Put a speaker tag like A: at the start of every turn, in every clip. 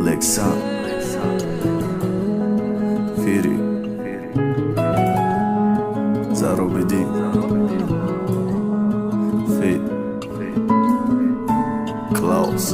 A: Lexan Firi Zarobedi Fit Klaus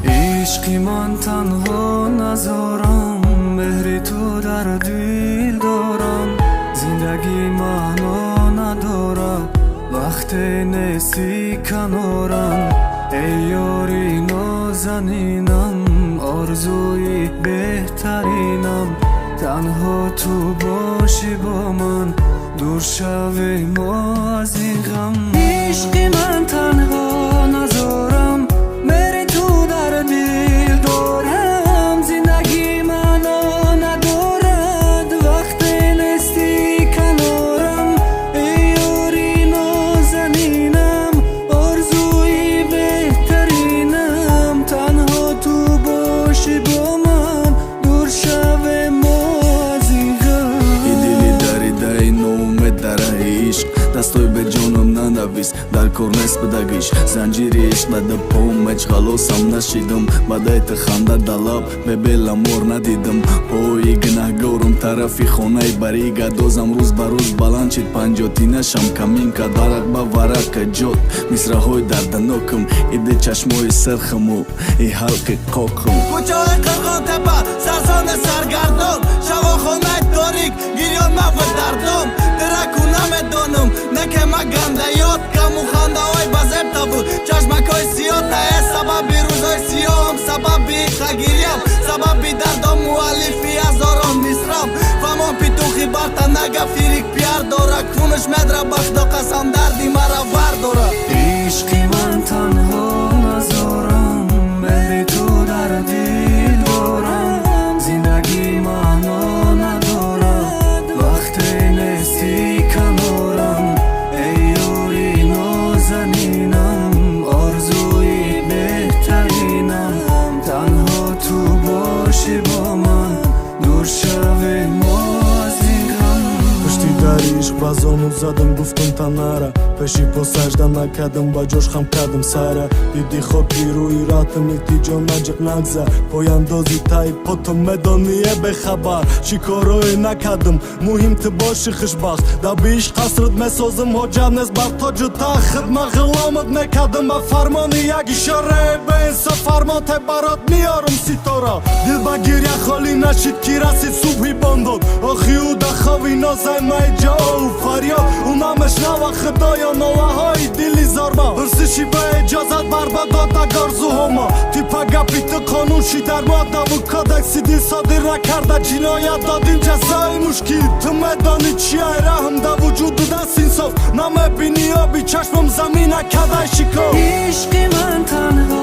B: عشقی من تنها نذارم مهری تو در دل دارم زندگی معنا ندارد وقت نیستی کنارم ای یاری نازنینم آرزوی بهترینم تنها تو باشی با من دور شوی ما از این غم عشقی من تنها نذارم مهری تو در دل دارم زندگی معنا ندارد وقت نیستی کنارم ای یاری نازنینم آرزوی بهترینم تنها تو باشی با من دور شوی ما از این غم
A: ای دلی дарида ин ноумед дар ишқ дастой бе ҷонам нанавис дар кор нест бидагиш занҷири ишқ дада поум ҳеҷ халосам нашидам бадайти ханда да лаб бебеламор надидам ҳои гунаҳгорум тарафи хонаи барӣ гадозам рӯз ба рӯз баланд шид панҷотинашам камин кад варақ ба варақа ҷод мисраҳои дарданокам иде чашмои сархаму и ҳалқи қоқам
C: кӯчаҳои қирғонтепа сарсони саргардон шавохонаи торик гирён мавҷи дардон дираку намедонам неке ма гандаёт каму хандаҳои базеб табу чашмакҳои сиёҳ тае сабаби рӯзҳои сиёҳам сабаби хагирям сабаби дардом муаллифи ҳазорон мисрам фамон питухи барта нага фирик пиар дора кунш медра бахто қасам дарди мара вардора
B: عشقی من تنها نذارم مهری تو در دل دارم زندگی معنا ندارد وقت نیستی کنارم ای یاری نازنینم آرزوی بهترینم تنها تو باشی با من دور شوی ما از این غم
D: пушти дари ишқ ба зону задам гуфтум танара пеши по сажда накардам ба ҷош хам кардам сара диди хоки рӯи ратам илтиҷо наҷиқ нагзар пояндози таи потам медони е бехабар чӣ корое накардам муҳим ту боши хушбахт даби ишқ қасрат месозам ҳоҷат нест бар тоҷу тахт хидмат ғиломат мекардам ба фармони як ишорае беинсоф фармон те барот миёрам ситора дил ба гирья холӣ нашид ки расид субҳи бондод охи ӯ да хови нозаймаи ҷоу фарёд ӯ намешнава худоё новаҳои дили зорба пурсиши ба эҷозат барбадода горзуҳома типа гапи ту қонун ши дар моддаву кодекси дил содир накарда ҷиноят додим ҷазои мушкил ту медонӣ чияй раҳм да вуҷуду даст инсоф намебини оби чашмам замина кадай шикор
B: عشقی من تنها